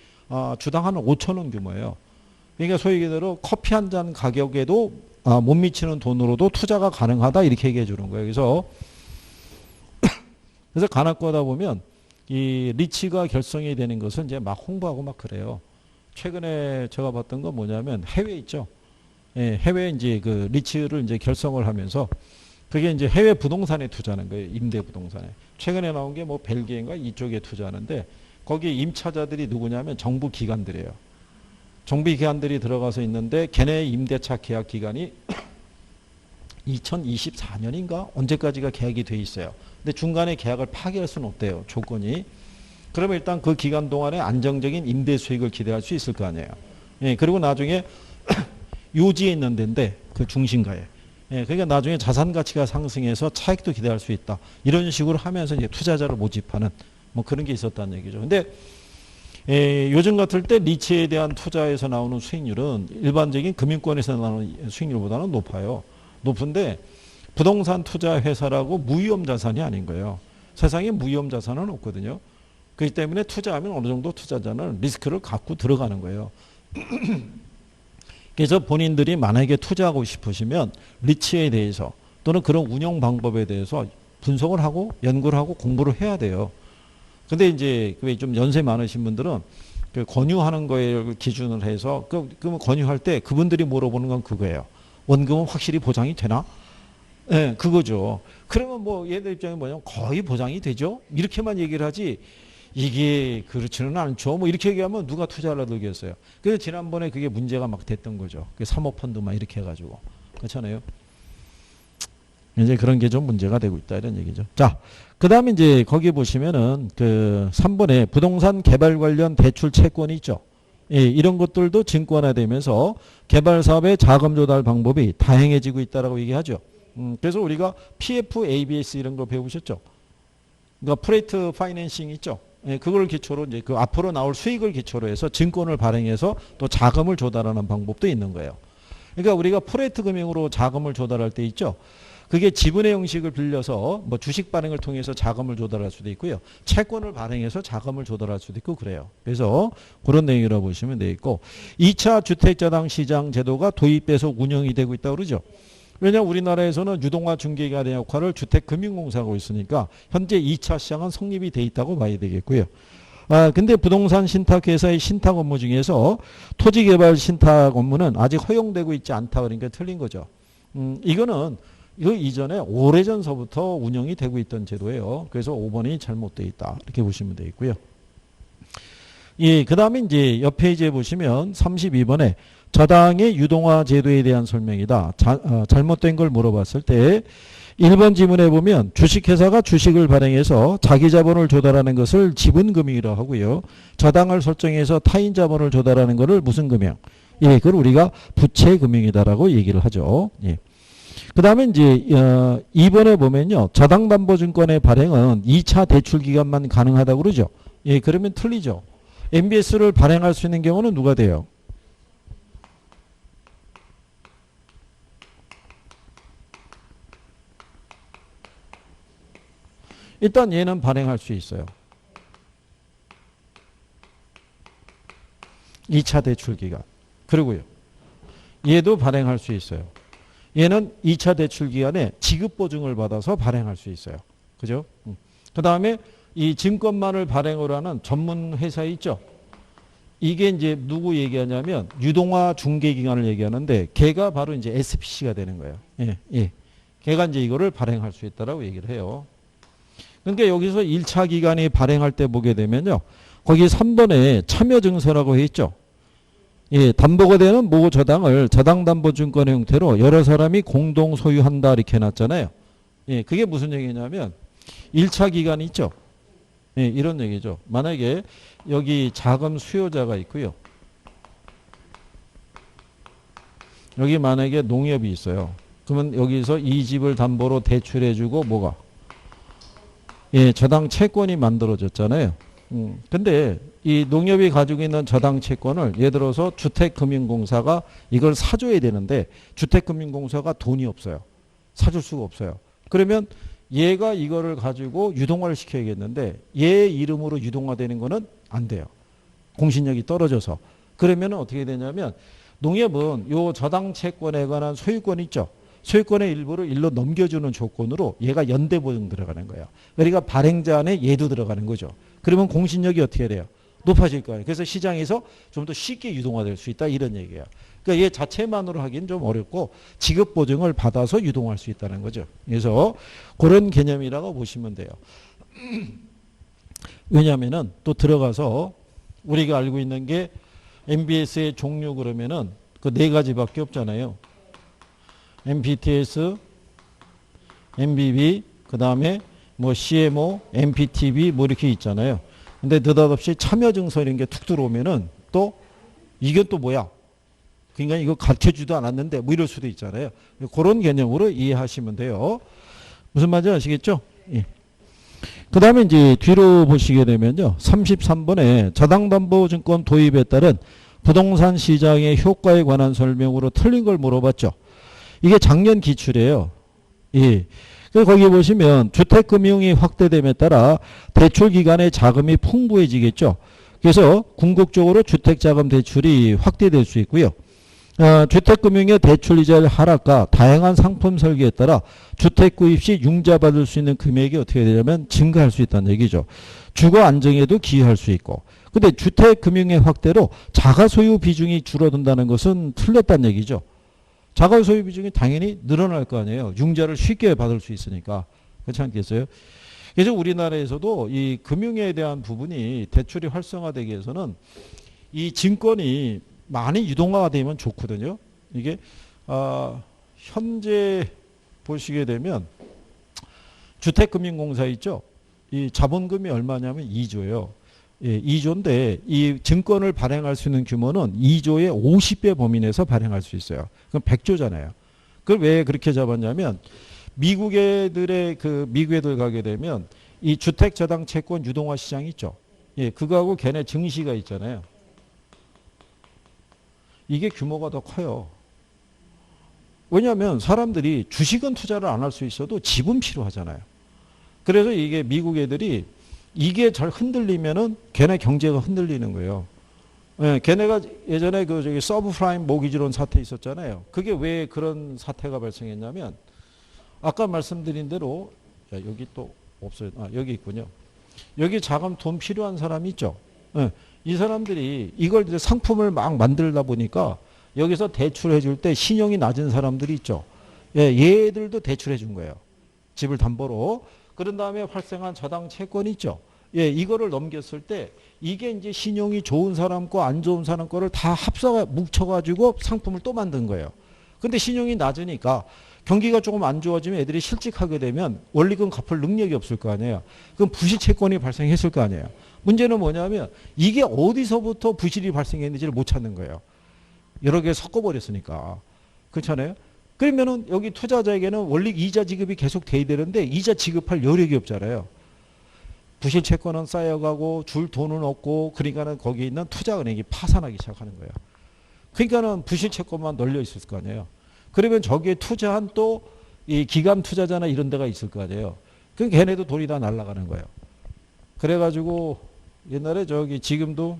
주당 한 5천 원 규모예요. 그러니까 소위 그대로 커피 한 잔 가격에도 못 미치는 돈으로도 투자가 가능하다 이렇게 얘기해 주는 거예요. 그래서 그래서 간악거다 보면 이 리츠가 결성이 되는 것은 이제 막 홍보하고 막 그래요. 최근에 제가 봤던 건 뭐냐면 해외 있죠. 예, 해외 이제 그 리츠를 이제 결성을 하면서 그게 이제 해외 부동산에 투자하는 거예요. 임대 부동산에. 최근에 나온 게 뭐 벨기에인가 이쪽에 투자하는데 거기 임차자들이 누구냐면 정부 기관들이에요. 정부 기관들이 들어가서 있는데 걔네 임대차 계약 기간이 2024년인가 언제까지가 계약이 돼 있어요. 근데 중간에 계약을 파기할 수는 없대요. 조건이. 그러면 일단 그 기간 동안에 안정적인 임대 수익을 기대할 수 있을 거 아니에요. 예, 그리고 나중에 요지에 있는 데인데 그 중심가에. 예, 그러니까 나중에 자산 가치가 상승해서 차익도 기대할 수 있다. 이런 식으로 하면서 이제 투자자를 모집하는 뭐 그런 게 있었다는 얘기죠. 근데 요즘 같을 때 리츠에 대한 투자에서 나오는 수익률은 일반적인 금융권에서 나오는 수익률보다는 높아요. 높은데 부동산 투자 회사라고 무위험 자산이 아닌 거예요. 세상에 무위험 자산은 없거든요. 그렇기 때문에 투자하면 어느 정도 투자자는 리스크를 갖고 들어가는 거예요. 그래서 본인들이 만약에 투자하고 싶으시면 리츠에 대해서 또는 그런 운영 방법에 대해서 분석을 하고 연구를 하고 공부를 해야 돼요. 근데 이제 좀 연세 많으신 분들은 그 권유하는 거에 기준을 해서 그러면 권유할 때 그분들이 물어보는 건 그거예요. 원금은 확실히 보장이 되나? 네, 그거죠. 그러면 뭐 얘들 입장에 뭐냐면 거의 보장이 되죠. 이렇게만 얘기를 하지 이게 그렇지는 않죠. 뭐 이렇게 얘기하면 누가 투자를 들겠어요. 그래서 지난번에 그게 문제가 막 됐던 거죠. 그 사모펀드만 이렇게 해가지고. 그렇잖아요. 이제 그런 게 좀 문제가 되고 있다 이런 얘기죠. 자, 그 다음에 이제 거기 보시면은 그 3번에 부동산 개발 관련 대출 채권이 있죠. 예, 이런 것들도 증권화되면서 개발 사업의 자금 조달 방법이 다양해지고 있다라고 얘기하죠. 그래서 우리가 PF, ABS 이런 거 배우셨죠. 그러니까 프레이트 파이낸싱 있죠. 예, 그걸 기초로 이제 그 앞으로 나올 수익을 기초로 해서 증권을 발행해서 또 자금을 조달하는 방법도 있는 거예요. 그러니까 우리가 프레이트 금융으로 자금을 조달할 때 있죠. 그게 지분의 형식을 빌려서 뭐 주식 발행을 통해서 자금을 조달할 수도 있고요. 채권을 발행해서 자금을 조달할 수도 있고 그래요. 그래서 그런 내용이라고 보시면 되겠고 2차 주택자당 시장 제도가 도입돼서 운영이 되고 있다고 그러죠. 왜냐하면 우리나라에서는 유동화 중개기관의 역할을 주택금융공사가 하고 있으니까 현재 2차 시장은 성립이 돼 있다고 봐야 되겠고요. 근데 부동산 신탁회사의 신탁 업무 중에서 토지개발 신탁 업무는 아직 허용되고 있지 않다. 그러니까 틀린 거죠. 이거는 이거 이전에 오래전서부터 운영이 되고 있던 제도예요. 그래서 5번이 잘못되어 있다. 이렇게 보시면 되겠고요. 예, 그 다음에 이제 옆 페이지에 보시면 32번에 저당의 유동화 제도에 대한 설명이다. 잘못된 걸 물어봤을 때 1번 지문에 보면 주식회사가 주식을 발행해서 자기 자본을 조달하는 것을 지분금융이라고 하고요. 저당을 설정해서 타인 자본을 조달하는 것을 무슨 금융? 예, 그걸 우리가 부채금융이다라고 얘기를 하죠. 예. 그 다음에 이제 2번에 보면요. 저당담보증권의 발행은 2차 대출 기간만 가능하다고 그러죠. 예, 그러면 틀리죠. MBS를 발행할 수 있는 경우는 누가 돼요? 일단 얘는 발행할 수 있어요. 2차 대출 기간. 그리고요. 얘도 발행할 수 있어요. 얘는 2차 대출 기간에 지급 보증을 받아서 발행할 수 있어요. 그죠? 그 다음에 이 증권만을 발행을 하는 전문 회사 있죠? 이게 이제 누구 얘기하냐면 유동화 중개기관을 얘기하는데 걔가 바로 이제 SPC가 되는 거예요. 예, 예. 걔가 이제 이거를 발행할 수 있다라고 얘기를 해요. 그러니까 여기서 1차 기간이 발행할 때 보게 되면요. 거기 3번에 참여증서라고 해 있죠. 예, 담보가 되는 모 저당을 저당담보증권의 형태로 여러 사람이 공동 소유한다 이렇게 해놨잖아요. 예, 그게 무슨 얘기냐면 1차 기간이 있죠. 예, 이런 얘기죠. 만약에 여기 자금 수요자가 있고요. 여기 만약에 농협이 있어요. 그러면 여기서 이 집을 담보로 대출해주고 뭐가? 예, 저당 채권이 만들어졌잖아요. 근데 이 농협이 가지고 있는 저당 채권을 예를 들어서 주택금융공사가 이걸 사줘야 되는데 주택금융공사가 돈이 없어요. 사줄 수가 없어요. 그러면 얘가 이거를 가지고 유동화를 시켜야겠는데 얘 이름으로 유동화되는 거는 안 돼요. 공신력이 떨어져서. 그러면 어떻게 되냐면 농협은 요 저당 채권에 관한 소유권 있죠. 소유권의 일부를 일로 넘겨주는 조건으로 얘가 연대보증 들어가는 거예요. 그러니까 발행자 안에 얘도 들어가는 거죠. 그러면 공신력이 어떻게 돼요? 높아질 거예요. 그래서 시장에서 좀 더 쉽게 유동화될 수 있다 이런 얘기예요. 그러니까 얘 자체만으로 하기는 좀 어렵고 지급 보증을 받아서 유동할 수 있다는 거죠. 그래서 그런 개념이라고 보시면 돼요. 왜냐하면은 또 들어가서 우리가 알고 있는 게 MBS의 종류 그러면은 그 네 가지밖에 없잖아요. MPTS, MBB, 그 다음에 뭐 CMO, MPTB 뭐 이렇게 있잖아요. 근데 느닷없이 참여 증서 이런 게 툭 들어오면은 또 이게 또 뭐야? 그러니까 이거 가르쳐주지도 않았는데 뭐 이럴 수도 있잖아요. 그런 개념으로 이해하시면 돼요. 무슨 말인지 아시겠죠? 예. 그 다음에 이제 뒤로 보시게 되면요. 33번에 저당담보증권 도입에 따른 부동산 시장의 효과에 관한 설명으로 틀린 걸 물어봤죠. 이게 작년 기출이에요. 예. 거기 보시면 주택금융이 확대됨에 따라 대출기관의 자금이 풍부해지겠죠. 그래서 궁극적으로 주택자금 대출이 확대될 수 있고요. 주택금융의 대출이자율 하락과 다양한 상품 설계에 따라 주택 구입 시 융자받을 수 있는 금액이 어떻게 되냐면 증가할 수 있다는 얘기죠. 주거 안정에도 기여할 수 있고. 근데 주택금융의 확대로 자가소유 비중이 줄어든다는 것은 틀렸다는 얘기죠. 자가소유 비중이 당연히 늘어날 거 아니에요. 융자를 쉽게 받을 수 있으니까. 그렇지 않겠어요? 그래서 우리나라에서도 이 금융에 대한 부분이 대출이 활성화되기 위해서는 이 증권이 많이 유동화가 되면 좋거든요. 이게 현재 보시게 되면 주택금융공사 있죠. 이 자본금이 얼마냐면 2조예요. 예, 2조인데 이 증권을 발행할 수 있는 규모는 2조의 50배 범위 내에서 발행할 수 있어요. 그럼 100조잖아요. 그걸 왜 그렇게 잡았냐면 미국 애들 가게 되면 이 주택 저당 채권 유동화 시장 있죠. 예, 그거하고 걔네 증시가 있잖아요. 이게 규모가 더 커요. 왜냐하면 사람들이 주식은 투자를 안 할 수 있어도 집은 필요하잖아요. 그래서 이게 미국 애들이 이게 잘 흔들리면은 걔네 경제가 흔들리는 거예요. 예, 걔네가 예전에 저기 서브프라임 모기지론 사태 있었잖아요. 그게 왜 그런 사태가 발생했냐면 아까 말씀드린 대로 여기 또 없어요. 여기 있군요. 여기 자금 돈 필요한 사람 있죠. 예, 이 사람들이 이걸 이제 상품을 막 만들다 보니까 여기서 대출해 줄 때 신용이 낮은 사람들이 있죠. 예, 얘들도 대출해 준 거예요. 집을 담보로. 그런 다음에 활성한 저당 채권이 있죠. 예, 이거를 넘겼을 때 이게 이제 신용이 좋은 사람 거 안 좋은 사람 거를 다 뭉쳐가지고 상품을 또 만든 거예요. 근데 신용이 낮으니까 경기가 조금 안 좋아지면 애들이 실직하게 되면 원리금 갚을 능력이 없을 거 아니에요. 그럼 부실 채권이 발생했을 거 아니에요. 문제는 뭐냐면 이게 어디서부터 부실이 발생했는지를 못 찾는 거예요. 여러 개 섞어버렸으니까. 그렇잖아요. 그러면은 여기 투자자에게는 원리 이자 지급이 계속 돼야 되는데 이자 지급할 여력이 없잖아요. 부실 채권은 쌓여가고 줄 돈은 없고 그러니까는 거기에 있는 투자은행이 파산하기 시작하는 거예요. 그러니까는 부실 채권만 널려 있을 거 아니에요. 그러면 저기에 투자한 또 이 기관 투자자나 이런 데가 있을 거 아니에요. 그럼 걔네도 돈이 다 날아가는 거예요. 그래가지고 옛날에 저기 지금도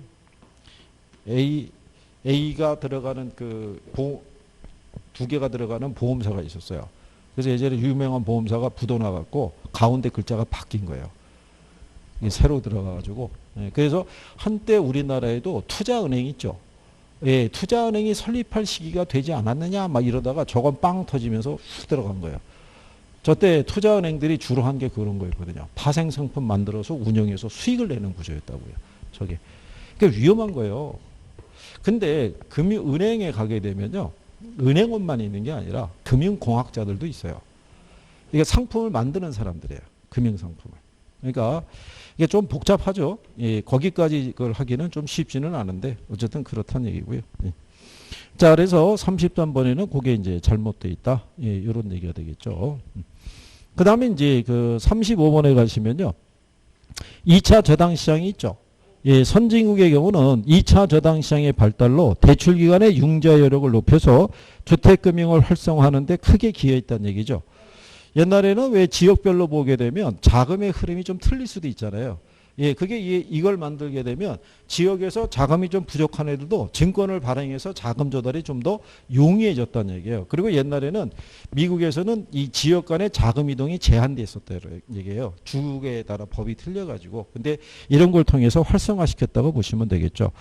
A가 들어가는 두 개가 들어가는 보험사가 있었어요. 그래서 예전에 유명한 보험사가 부도나갖고 가운데 글자가 바뀐 거예요. 새로 들어가가지고. 예, 그래서 한때 우리나라에도 투자은행 있죠. 예, 투자은행이 설립할 시기가 되지 않았느냐 막 이러다가 저건 빵 터지면서 훅 들어간 거예요. 저때 투자은행들이 주로 한 게 그런 거였거든요. 파생상품 만들어서 운영해서 수익을 내는 구조였다고요. 저게. 그게 위험한 거예요. 근데 은행에 가게 되면요. 은행원만 있는 게 아니라 금융공학자들도 있어요. 이게 상품을 만드는 사람들이에요. 금융상품을. 그러니까 이게 좀 복잡하죠. 예, 거기까지 그걸 하기는 좀 쉽지는 않은데 어쨌든 그렇다는 얘기고요. 예. 자, 그래서 33번에는 그게 이제 잘못되어 있다. 예, 이런 얘기가 되겠죠. 그 다음에 이제 35번에 가시면요. 2차 저당 시장이 있죠. 예, 선진국의 경우는 2차 저당 시장의 발달로 대출기관의 융자 여력을 높여서 주택금융을 활성화하는 데 크게 기여했다는 얘기죠. 옛날에는 왜 지역별로 보게 되면 자금의 흐름이 좀 틀릴 수도 있잖아요. 예, 그게 이걸 만들게 되면 지역에서 자금이 좀 부족한 애들도 증권을 발행해서 자금 조달이 좀 더 용이해졌다는 얘기예요. 그리고 옛날에는 미국에서는 이 지역 간의 자금 이동이 제한돼 있었다는 얘기예요. 주국에 따라 법이 틀려가지고. 근데 이런 걸 통해서 활성화시켰다고 보시면 되겠죠.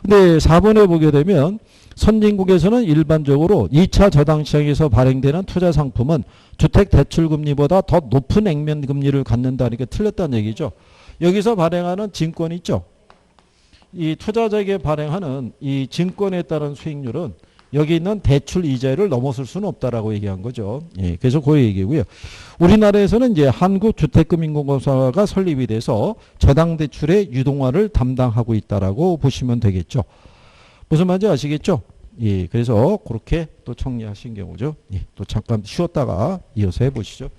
근데 4번에 보게 되면 선진국에서는 일반적으로 2차 저당시장에서 발행되는 투자 상품은 주택 대출 금리보다 더 높은 액면 금리를 갖는다는 게 틀렸다는 얘기죠. 여기서 발행하는 증권 있죠. 이 투자자에게 발행하는 이 증권에 따른 수익률은 여기 있는 대출 이자율을 넘어설 수는 없다라고 얘기한 거죠. 예, 그래서 그 얘기고요. 우리나라에서는 이제 한국주택금융공사가 설립이 돼서 저당 대출의 유동화를 담당하고 있다라고 보시면 되겠죠. 무슨 말인지 아시겠죠? 예, 그래서 그렇게 또 정리하신 경우죠. 예, 또 잠깐 쉬었다가 이어서 해보시죠.